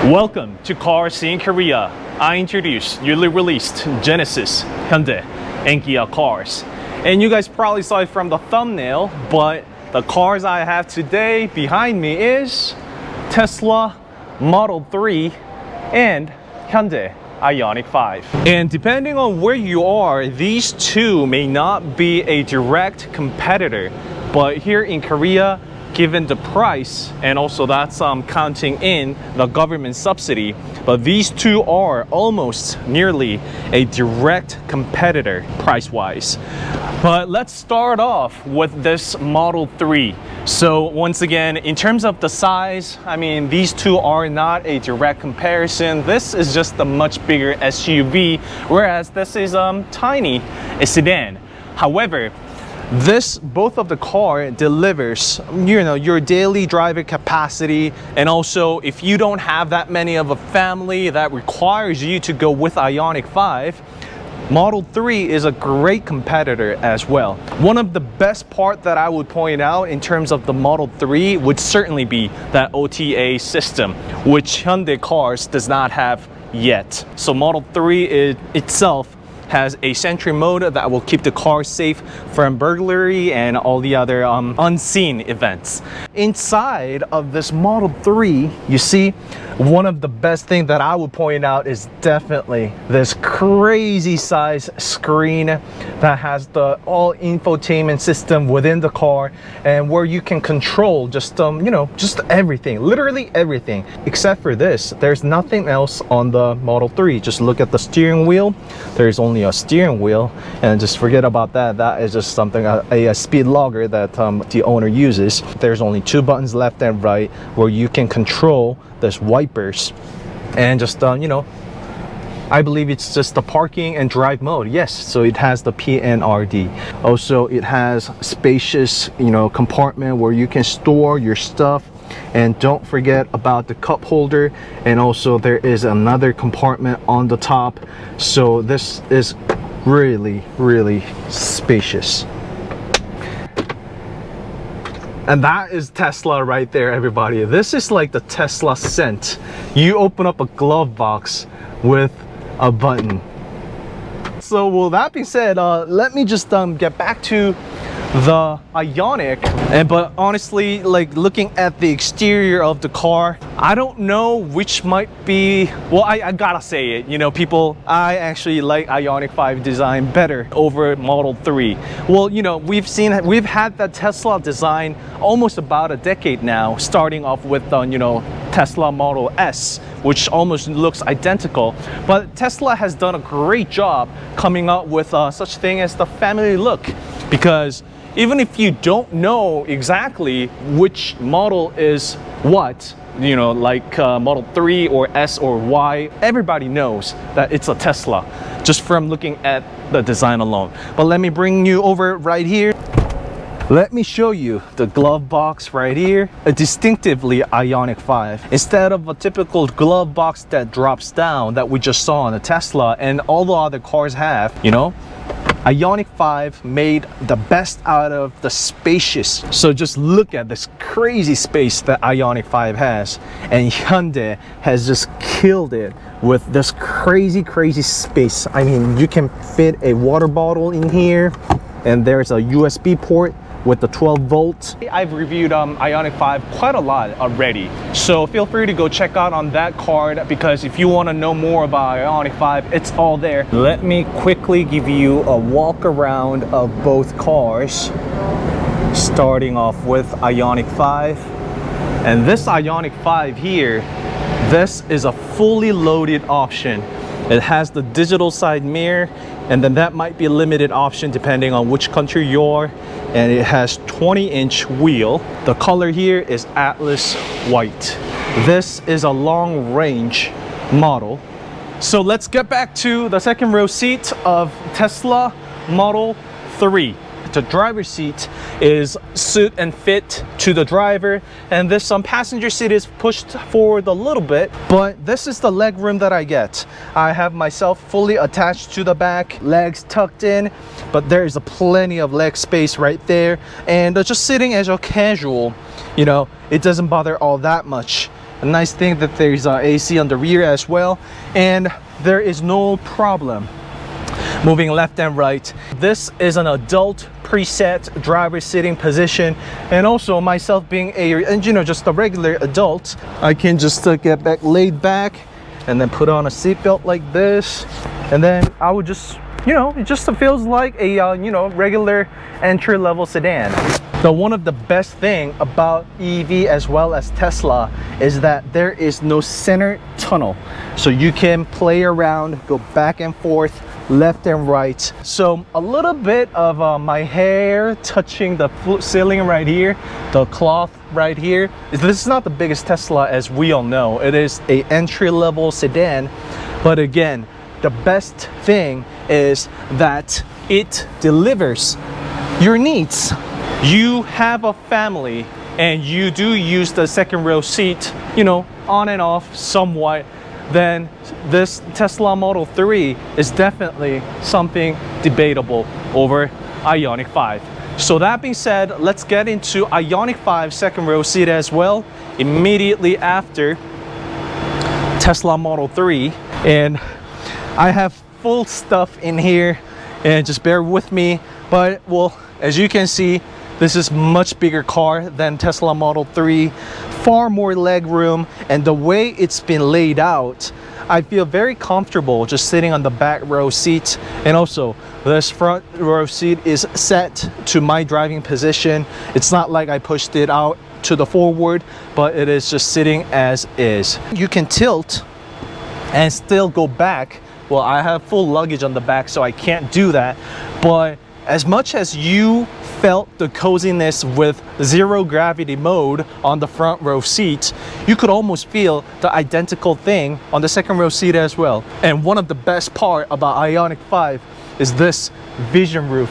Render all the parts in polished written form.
Welcome to Cars in Korea. I introduce newly released Genesis, Hyundai, and Kia cars. And you guys probably saw it from the thumbnail, but the cars I have today behind me is Tesla Model 3 and Hyundai Ioniq 5. And depending on where you are, these two may not be a direct competitor, but here in Korea, given the price, and also that's counting in the government subsidy, but these two are almost nearly a direct competitor price-wise. But let's start off with this Model 3. So once again, in terms of the size, I mean, these two are not a direct comparison. This is just a much bigger SUV, whereas this is tiny, a sedan. However, both of the car delivers, your daily driver capacity, and also if you don't have that many of a family that requires you to go with Ioniq 5, Model 3 is a great competitor as well. One of the best part that I would point out in terms of the Model 3 would certainly be that OTA system, which Hyundai cars does not have yet. So Model 3 itself has a Sentry mode that will keep the car safe from burglary and all the other unseen events. Inside of this Model 3, you see, one of the best things that I would point out is definitely this crazy size screen that has the all infotainment system within the car, and where you can control just everything, literally everything. Except for this, there's nothing else on the Model 3. Just look at the steering wheel. There's only a steering wheel, and just forget about that. That is just something, a speed logger that the owner uses. There's only two buttons, left and right, where you can control this wipers, and just I believe it's just the parking and drive mode. Yes, so it has the PNRD. Also, it has spacious compartment where you can store your stuff. And don't forget about the cup holder, and also there is another compartment on the top. So this is really spacious. And that is Tesla right there, everybody. This is like the Tesla scent. You open up a glove box with a button. So with that being said, let me just get back to the Ioniq. But honestly, like, looking at the exterior of the car, I don't know which might be, well, I gotta say it, I actually like Ioniq 5 design better over Model 3. Well, we've had that Tesla design almost about a decade now, starting off with Tesla Model S, which almost looks identical. But Tesla has done a great job coming up with such thing as the family look, because even if you don't know exactly which model is what, like Model 3 or S or Y, everybody knows that it's a Tesla just from looking at the design alone. But let me bring you over right here. Let me show you the glove box right here, a distinctively Ioniq 5. Instead of a typical glove box that drops down that we just saw on the Tesla and all the other cars have, Ioniq 5 made the best out of the spacious. So just look at this crazy space that Ioniq 5 has, and Hyundai has just killed it with this crazy space. I mean, you can fit a water bottle in here, and there's a USB port with the 12 volts. I've reviewed Ioniq 5 quite a lot already, so feel free to go check out on that card, because if you want to know more about Ioniq 5, it's all there. Let me quickly give you a walk around of both cars, starting off with Ioniq 5. And this Ioniq 5 here, this is a fully loaded option. It has the digital side mirror, and then that might be a limited option depending on which country you're. And it has 20-inch wheel. The color here is Atlas white. This is a long range model. So let's get back to the second row seat of Tesla Model 3. The driver's seat is suit and fit to the driver, and this passenger seat is pushed forward a little bit, but this is the leg room that I get. I have myself fully attached to the back, legs tucked in, but there is a plenty of leg space right there, and just sitting as a casual, it doesn't bother all that much. A nice thing that there's AC on the rear as well, and there is no problem moving left and right. This is an adult preset driver sitting position, and also myself being just a regular adult, I can just get back, laid back, and then put on a seatbelt like this, and then I would just, it just feels like a regular entry-level sedan. So one of the best thing about EV as well as Tesla is that there is no center tunnel, so you can play around, go back and forth, left and right. So a little bit of my hair touching the ceiling right here, the cloth right here. This is not the biggest Tesla, as we all know. It is a entry-level sedan, but again, the best thing is that it delivers your needs. You have a family and you do use the second row seat, on and off somewhat, then this Tesla Model 3 is definitely something debatable over Ioniq 5. So that being said, let's get into Ioniq 5 second row seat as well, immediately after Tesla Model 3. And I have full stuff in here, and just bear with me. But well, as you can see, this is much bigger car than Tesla Model 3, far more leg room, and the way it's been laid out, I feel very comfortable just sitting on the back row seat. And also this front row seat is set to my driving position. It's not like I pushed it out to the forward, but it is just sitting as is. You can tilt and still go back. Well, I have full luggage on the back, so I can't do that, but as much as you felt the coziness with zero gravity mode on the front row seat, you could almost feel the identical thing on the second row seat as well. And one of the best part about Ioniq 5 is this vision roof.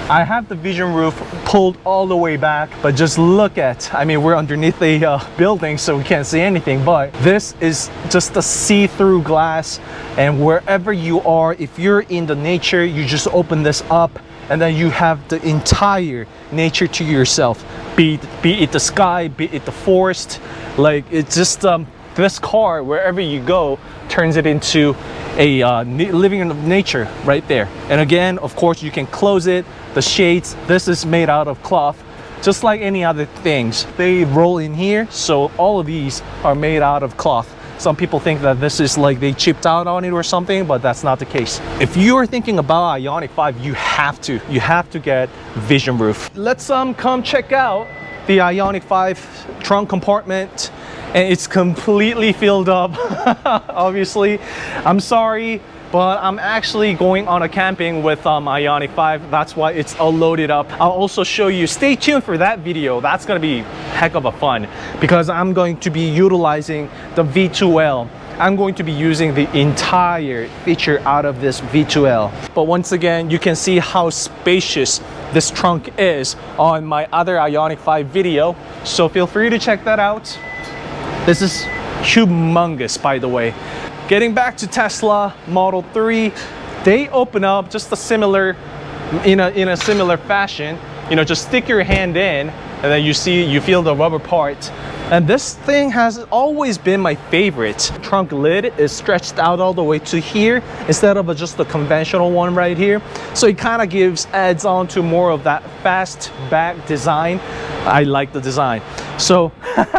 I have the vision roof pulled all the way back, but just look at, we're underneath a building, so we can't see anything, but this is just a see-through glass, and wherever you are, if you're in the nature, you just open this up, and then you have the entire nature to yourself, be it the sky, be it the forest. Like, it's just this car, wherever you go, turns it into a living in nature right there. And again, of course, you can close it. The shades, this is made out of cloth, just like any other things. They roll in here, so all of these are made out of cloth. Some people think that this is like they chipped out on it or something, but that's not the case. If you're thinking about Ioniq 5, you have to get vision roof. Let's come check out the Ioniq 5 trunk compartment, and it's completely filled up. Obviously, I'm sorry, but I'm actually going on a camping with Ioniq 5. That's why it's all loaded up. I'll also show you, stay tuned for that video. That's gonna be heck of a fun, because I'm going to be utilizing the V2L. I'm going to be using the entire feature out of this V2L. But once again, you can see how spacious this trunk is on my other Ioniq 5 video, so feel free to check that out. This is humongous, by the way. Getting back to Tesla Model 3, they open up just a similar, in a similar fashion. Just stick your hand in, and then you feel the rubber part. And this thing has always been my favorite. Trunk lid is stretched out all the way to here instead of just the conventional one right here. So it kind of adds on to more of that fast back design. I like the design. So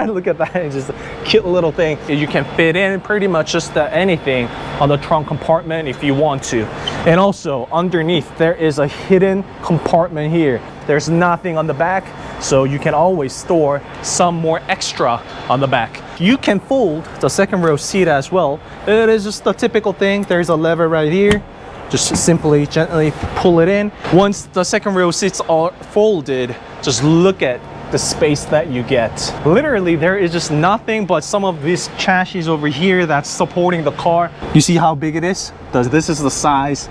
look at that, it's just a cute little thing. You can fit in pretty much just anything on the trunk compartment if you want to. And also underneath, there is a hidden compartment here. There's nothing on the back, so you can always store some more extra on the back. You can fold the second row seat as well. It is just the typical thing. There's a lever right here. Just simply gently pull it in. Once the second row seats are folded, just look at the space that you get. Literally, there is just nothing but some of this chassis over here that's supporting the car. You see how big it is? This is the size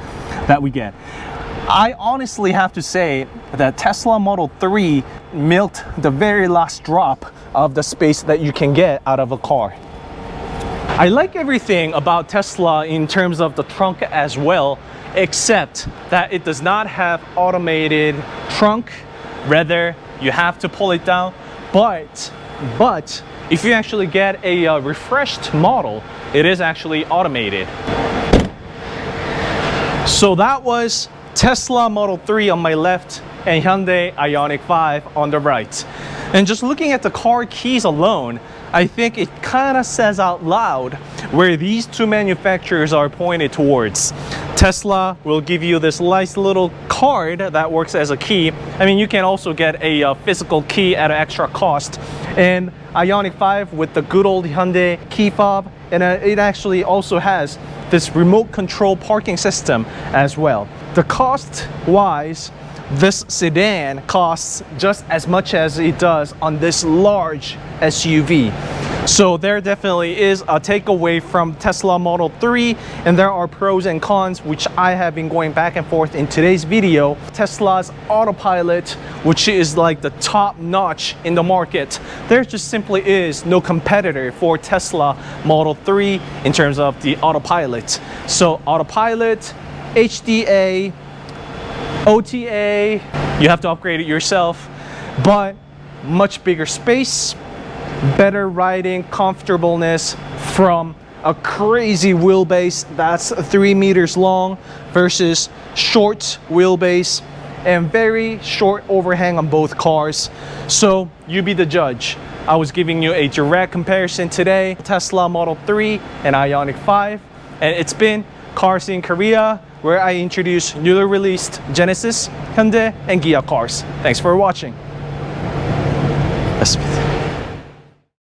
that we get. I honestly have to say that Tesla Model 3 milked the very last drop of the space that you can get out of a car. I like everything about Tesla in terms of the trunk as well, except that it does not have automated trunk. Rather, you have to pull it down. But but if you actually get a refreshed model, it is actually automated. So that was Tesla Model 3 on my left and Hyundai Ioniq 5 on the right. And just looking at the car keys alone, I think it kind of says out loud where these two manufacturers are pointed towards. Tesla will give you this nice little card that works as a key. I mean, you can also get a physical key at an extra cost. And Ioniq 5 with the good old Hyundai key fob, and it actually also has this remote control parking system as well. The cost wise, this sedan costs just as much as it does on this large SUV. So there definitely is a takeaway from Tesla Model 3, and there are pros and cons which I have been going back and forth in today's video. Tesla's autopilot, which is like the top notch in the market, there just simply is no competitor for Tesla Model 3 in terms of the autopilot. So autopilot, HDA, OTA, you have to upgrade it yourself, but much bigger space, better riding comfortableness from a crazy wheelbase that's 3 meters long versus short wheelbase and very short overhang on both cars. So you be the judge. I was giving you a direct comparison today, Tesla Model 3 and Ioniq 5, and it's been Cars in Korea, where I introduce newly released Genesis, Hyundai, and Kia cars. Thanks for watching.